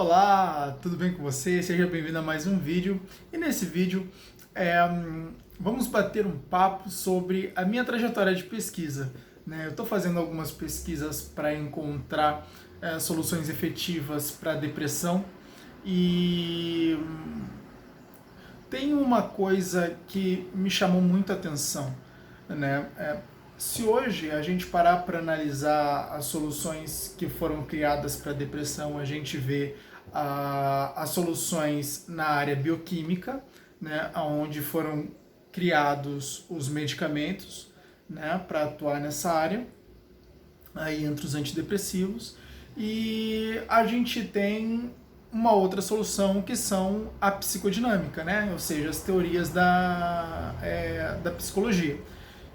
Olá, tudo bem com você? Seja bem-vindo a mais um vídeo. E nesse vídeo vamos bater um papo sobre a minha trajetória de pesquisa, né? Eu estou fazendo algumas pesquisas para encontrar soluções efetivas para a depressão e tem uma coisa que me chamou muito a atenção, né? Se hoje a gente parar para analisar as soluções que foram criadas para a depressão, a gente vê as soluções na área bioquímica, né, onde foram criados os medicamentos, né, para atuar nessa área, aí entre os antidepressivos, e a gente tem uma outra solução que são a psicodinâmica, né, ou seja, as teorias da psicologia,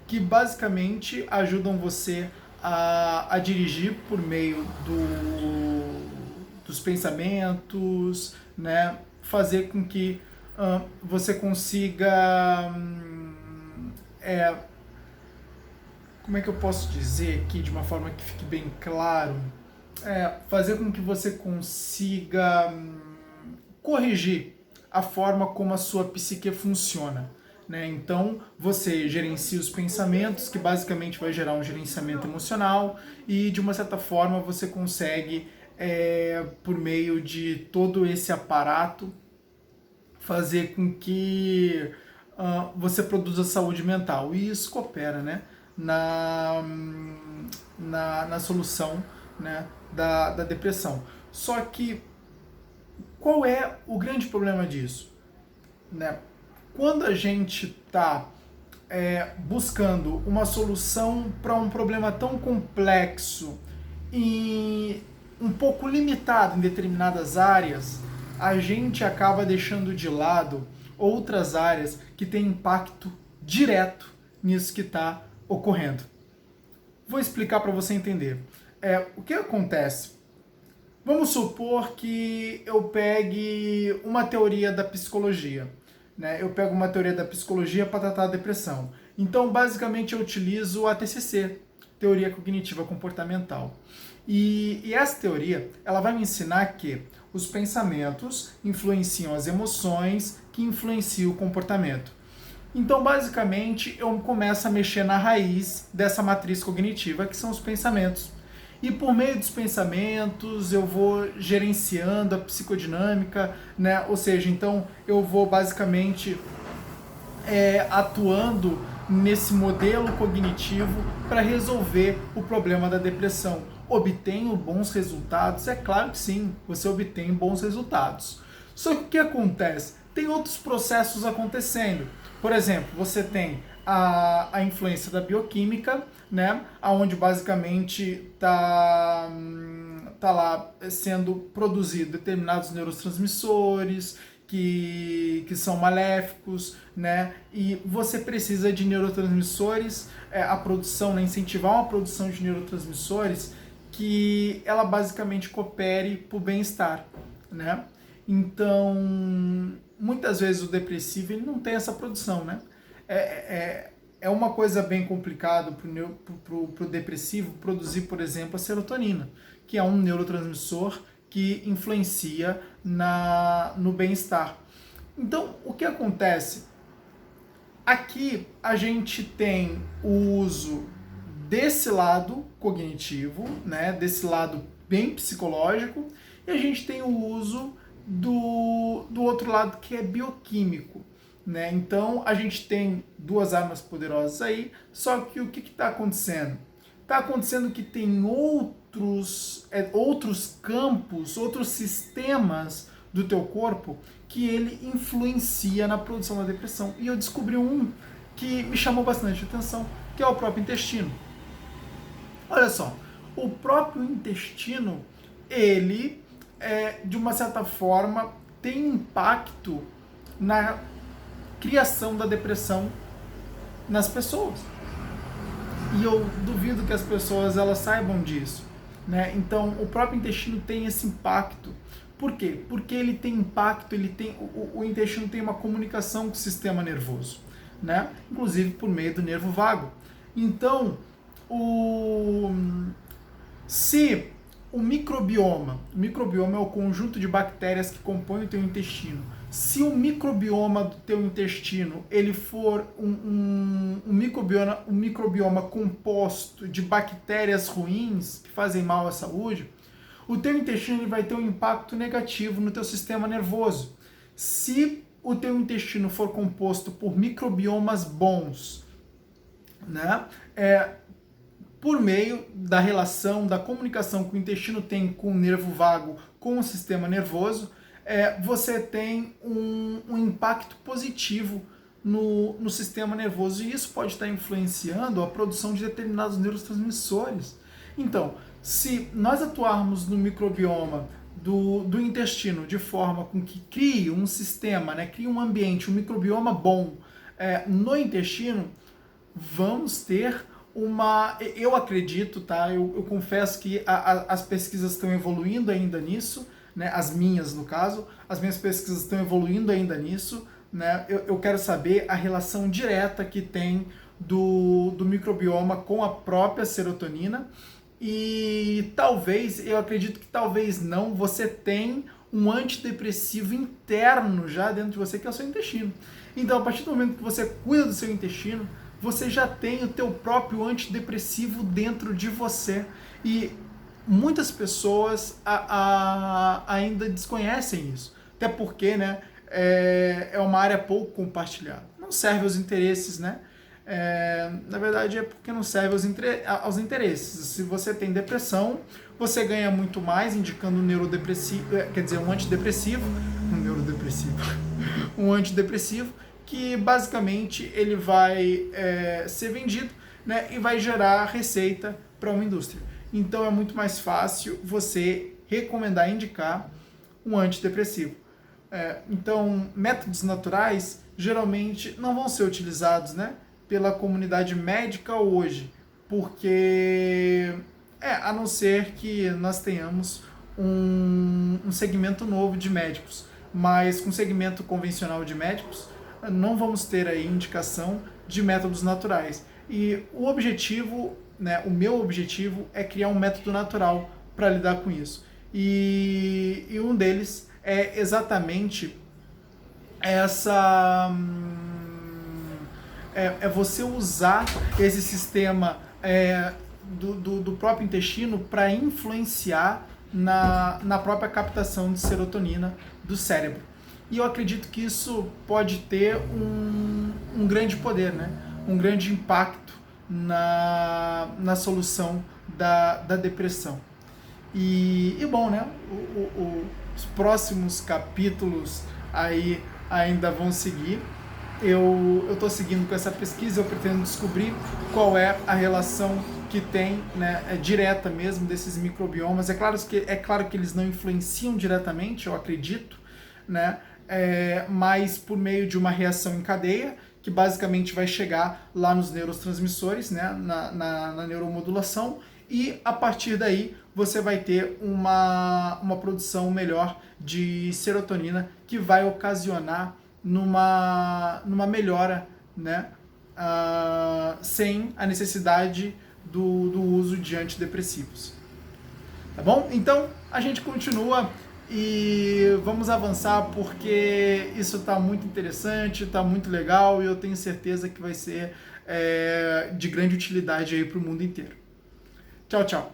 que basicamente ajudam você a dirigir por meio dos pensamentos, né? Fazer com que você consiga, como é que eu posso dizer aqui de uma forma que fique bem claro, fazer com que você consiga corrigir a forma como a sua psique funciona. Né? Então, você gerencia os pensamentos, que basicamente vai gerar um gerenciamento emocional, e de uma certa forma você consegue, por meio de todo esse aparato, fazer com que você produza saúde mental. E isso coopera, né, na solução, né, da depressão. Só que qual é o grande problema disso? Né? Quando a gente está buscando uma solução para um problema tão complexo e um pouco limitado em determinadas áreas, a gente acaba deixando de lado outras áreas que têm impacto direto nisso que está ocorrendo. Vou explicar para você entender. O que acontece? Vamos supor que eu pegue uma teoria da psicologia. Né? Eu pego uma teoria da psicologia para tratar a depressão. Então, basicamente, eu utilizo a TCC, Teoria Cognitiva Comportamental. E essa teoria, ela vai me ensinar que os pensamentos influenciam as emoções, que influenciam o comportamento. Então, basicamente, eu começo a mexer na raiz dessa matriz cognitiva, que são os pensamentos. E por meio dos pensamentos eu vou gerenciando a psicodinâmica, né? Ou seja, então eu vou basicamente atuando nesse modelo cognitivo para resolver o problema da depressão. Obtenho bons resultados? É claro que sim, você obtém bons resultados. Só que o que acontece? Tem outros processos acontecendo. Por exemplo, você tem a influência da bioquímica, né, onde basicamente está lá sendo produzido determinados neurotransmissores que são maléficos, né, e você precisa de neurotransmissores, a produção, né, incentivar uma produção de neurotransmissores que ela basicamente coopere para o bem-estar, né? Então, muitas vezes o depressivo ele não tem essa produção, né? É uma coisa bem complicada para o depressivo produzir, por exemplo, a serotonina, que é um neurotransmissor que influencia no bem-estar. Então, o que acontece? Aqui a gente tem o uso desse lado cognitivo, né, desse lado bem psicológico, e a gente tem o uso do outro lado que é bioquímico. Né? Então a gente tem duas armas poderosas aí, só que o que está acontecendo? Está acontecendo que tem outros campos, outros sistemas do teu corpo que ele influencia na produção da depressão. E eu descobri um que me chamou bastante atenção, que é o próprio intestino. Olha só, o próprio intestino, ele, de uma certa forma, tem impacto na criação da depressão nas pessoas. E eu duvido que as pessoas elas saibam disso. Né? Então, o próprio intestino tem esse impacto. Por quê? Porque ele tem impacto, o intestino tem uma comunicação com o sistema nervoso, né? Inclusive por meio do nervo vago. Então, se o microbioma é o conjunto de bactérias que compõem o teu intestino. Se o microbioma do teu intestino ele for um microbioma composto de bactérias ruins que fazem mal à saúde, o teu intestino ele vai ter um impacto negativo no teu sistema nervoso. Se o teu intestino for composto por microbiomas bons, né, por meio da relação, da comunicação que o intestino tem com o nervo vago, com o sistema nervoso, você tem um impacto positivo no sistema nervoso, e isso pode estar influenciando a produção de determinados neurotransmissores. Então, se nós atuarmos no microbioma do intestino de forma com que crie um sistema, né, crie um ambiente, um microbioma bom no intestino, vamos ter eu acredito, tá? Eu confesso que as pesquisas estão evoluindo ainda nisso, né? As minhas, no caso, as minhas pesquisas estão evoluindo ainda nisso, né? Eu quero saber a relação direta que tem do microbioma com a própria serotonina, e talvez, eu acredito que talvez não, você tem um antidepressivo interno já dentro de você, que é o seu intestino. Então, a partir do momento que você cuida do seu intestino, você já tem o teu próprio antidepressivo dentro de você. E muitas pessoas ainda desconhecem isso. Até porque, né, é uma área pouco compartilhada. Não serve aos interesses, né? Na verdade é porque não serve aos interesses. Se você tem depressão, você ganha muito mais indicando um neurodepressivo, quer dizer, um antidepressivo, um antidepressivo, que basicamente ele vai ser vendido, né, e vai gerar receita para uma indústria. Então é muito mais fácil você recomendar, indicar um antidepressivo. Então, métodos naturais geralmente não vão ser utilizados, né, pela comunidade médica hoje, porque a não ser que nós tenhamos um segmento novo de médicos, mas com segmento convencional de médicos, não vamos ter aí indicação de métodos naturais. E o objetivo, né, o meu objetivo é criar um método natural para lidar com isso. E um deles é exatamente você usar esse sistema do próprio intestino para influenciar na própria captação de serotonina do cérebro. E eu acredito que isso pode ter um grande poder, né? Um grande impacto na solução da depressão. E bom, né? Os próximos capítulos aí ainda vão seguir. Eu estou seguindo com essa pesquisa, eu pretendo descobrir qual é a relação que tem, né, direta mesmo desses microbiomas. É claro que eles não influenciam diretamente, eu acredito, né? Mas por meio de uma reação em cadeia, que basicamente vai chegar lá nos neurotransmissores, né, na neuromodulação, e a partir daí você vai ter uma produção melhor de serotonina, que vai ocasionar numa melhora, né, sem a necessidade do uso de antidepressivos. Tá bom? Então a gente continua e vamos avançar, porque isso está muito interessante, está muito legal, e eu tenho certeza que vai ser de grande utilidade aí para o mundo inteiro. Tchau, tchau.